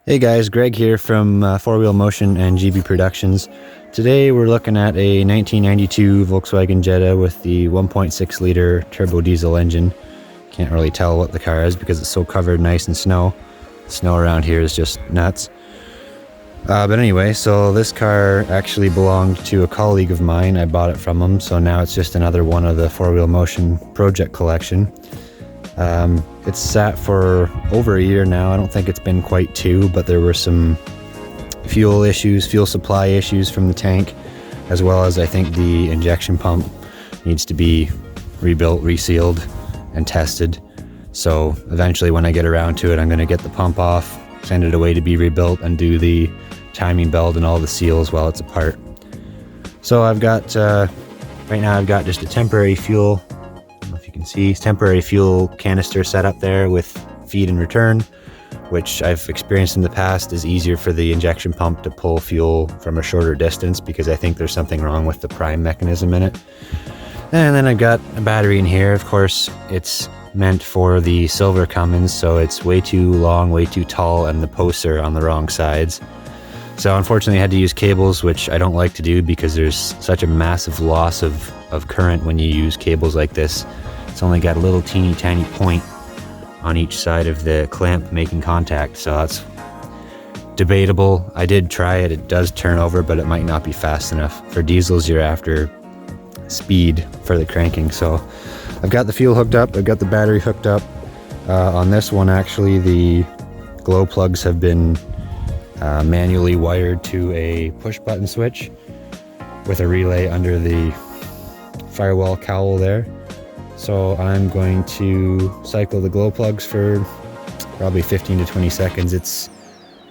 Hey guys, Greg here from 4 Wheel Motion and GB Productions. Today we're looking at a 1992 Volkswagen Jetta with the 1.6 liter turbo diesel engine. Can't really tell what the car is because it's so covered in ice and snow. Snow around here is just nuts. But anyway, so this car actually belonged to a colleague of mine. I bought it from him, so now it's just another one of the 4 Wheel Motion project collection. It's sat for over a year now. I don't think it's been quite 2, but there were some fuel supply issues from the tank, as well as I think the injection pump needs to be rebuilt, resealed, and tested. So eventually when I get around to it, I'm going to get the pump off, send it away to be rebuilt, and do the timing belt and all the seals while it's apart. So I've got, right now I've got just a temporary fuel, you can see, temporary fuel canister set up there with feed and return, which I've experienced in the past is easier for the injection pump to pull fuel from a shorter distance because I think there's something wrong with the prime mechanism in it. And then I've got a battery in here. Of course, it's meant for the silver Cummins, so it's way too long, way too tall, and the posts are on the wrong sides. So unfortunately I had to use cables, which I don't like to do because there's such a massive loss of current when you use cables like this. It's only got a little teeny tiny point on each side of the clamp making contact, so that's debatable. I did try it. It does turn over, but it might not be fast enough. For diesels, you're after speed for the cranking. So I've got the fuel hooked up. I've got the battery hooked up. On this one, actually, the glow plugs have been manually wired to a push button switch with a relay under the firewall cowl there. So I'm going to cycle the glow plugs for probably 15 to 20 seconds. It's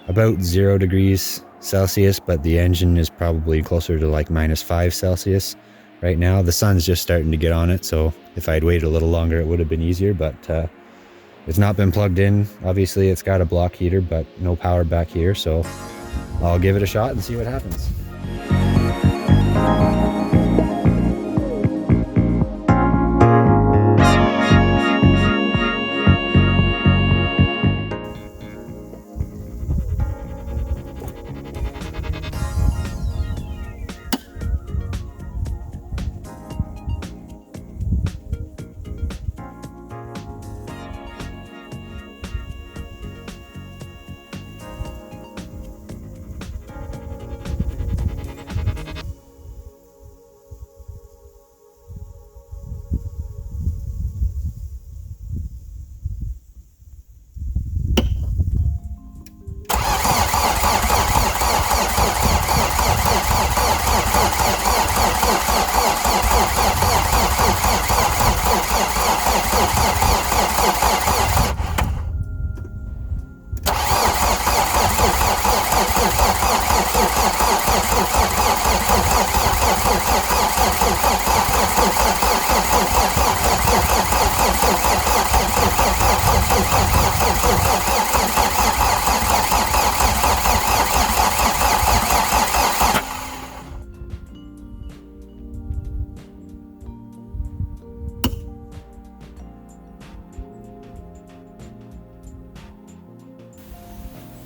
about 0 degrees Celsius, but the engine is probably closer to like -5 Celsius right now. The sun's just starting to get on it, so if I'd waited a little longer it would have been easier, but it's not been plugged in. Obviously it's got a block heater, but no power back here, so I'll give it a shot and see what happens.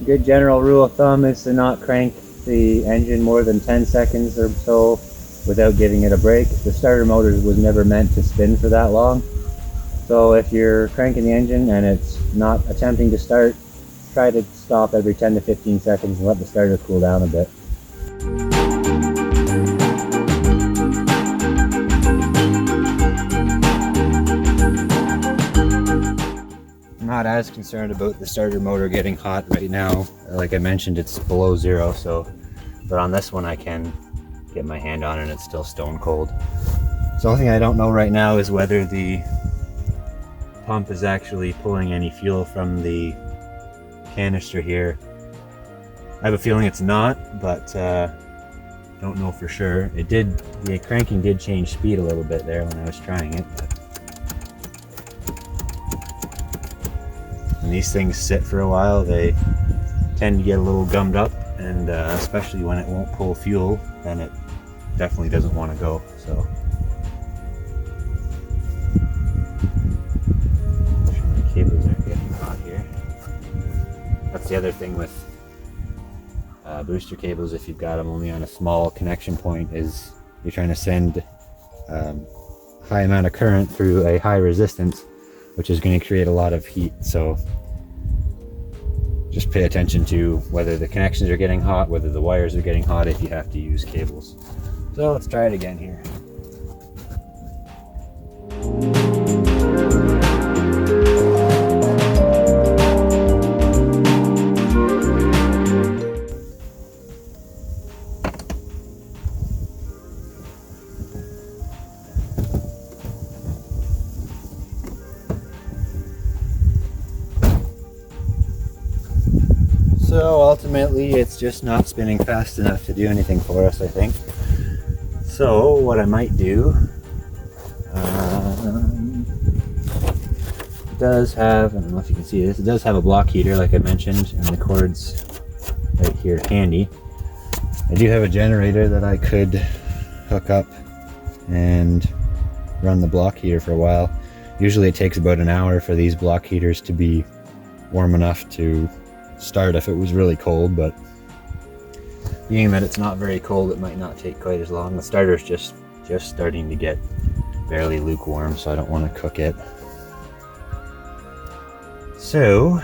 Good general rule of thumb is to not crank the engine more than 10 seconds or so without giving it a break. The starter motor was never meant to spin for that long. So if you're cranking the engine and it's not attempting to start, try to stop every 10 to 15 seconds and let the starter cool down a bit. I'm not as concerned about the starter motor getting hot right now. Like I mentioned, it's below 0, so, but on this one I can get my hand on it and it's still stone cold. So the only thing I don't know right now is whether the pump is actually pulling any fuel from the canister here. I have a feeling it's not, but don't know for sure. The cranking did change speed a little bit there when I was trying it. When these things sit for a while, they tend to get a little gummed up, and especially when it won't pull fuel, then it definitely doesn't want to go. So the cables aren't getting hot here. That's the other thing with booster cables, if you've got them only on a small connection point, is you're trying to send high amount of current through a high resistance, which is going to create a lot of heat. So just pay attention to whether the connections are getting hot, whether the wires are getting hot, if you have to use cables. So let's try it again here. So ultimately it's just not spinning fast enough to do anything for us, I think. So what I might do, it does have, I don't know if you can see this, it does have a block heater like I mentioned, and the cord's right here handy. I do have a generator that I could hook up and run the block heater for a while. Usually it takes about an hour for these block heaters to be warm enough to start if it was really cold, but being that it's not very cold, it might not take quite as long. The starter's just starting to get barely lukewarm, so I don't want to cook it. So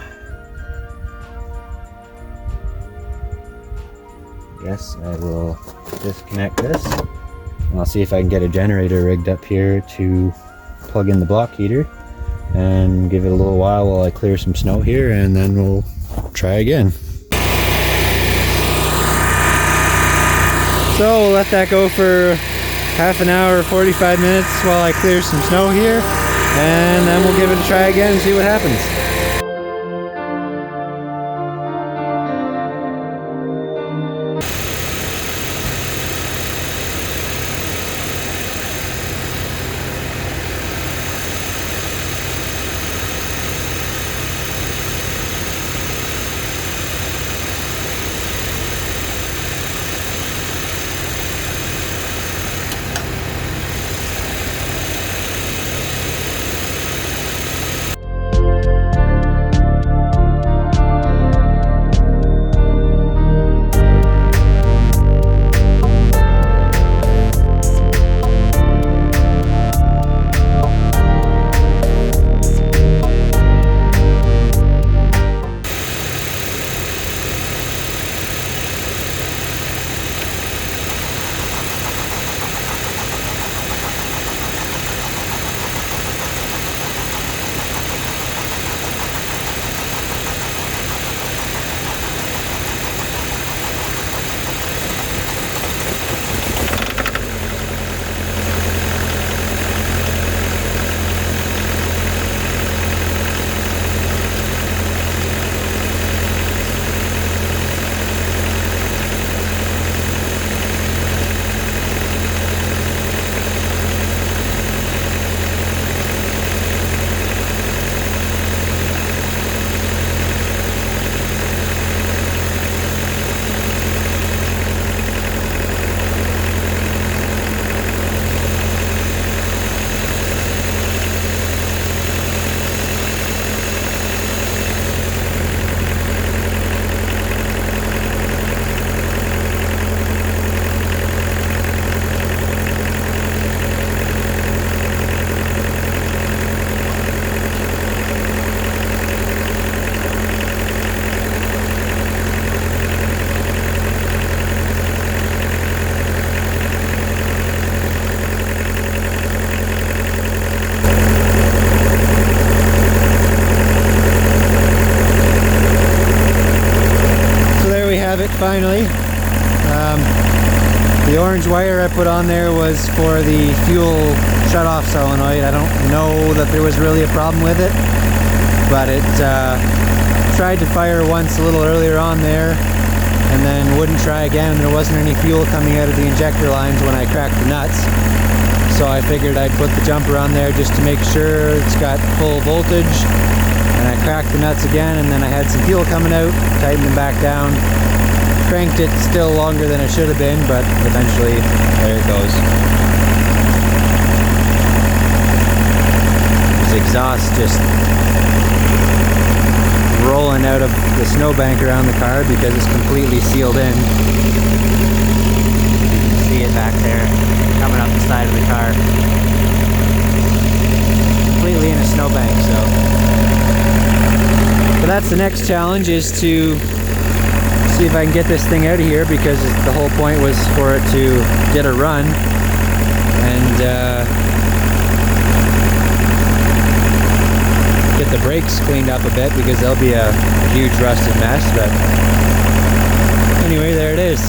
I guess I will disconnect this, and I'll see if I can get a generator rigged up here to plug in the block heater and give it a little while I clear some snow here, and then we'll try again. So we'll let that go for half an hour, 45 minutes while I clear some snow here, and then we'll give it a try again and see what happens. Finally, the orange wire I put on there was for the fuel shutoff solenoid. I don't know that there was really a problem with it, but it tried to fire once a little earlier on there and then wouldn't try again. There wasn't any fuel coming out of the injector lines when I cracked the nuts, so I figured I'd put the jumper on there just to make sure it's got full voltage. And I cracked the nuts again, and then I had some fuel coming out, tightened them back down. Cranked it still longer than it should have been, but eventually there it goes. This exhaust just rolling out of the snowbank around the car because it's completely sealed in. You can see it back there coming up the side of the car. Completely in a snowbank, so. But that's the next challenge, is to see if I can get this thing out of here, because the whole point was for it to get a run. And get the brakes cleaned up a bit, because they'll be a huge rusted mess. But anyway, there it is.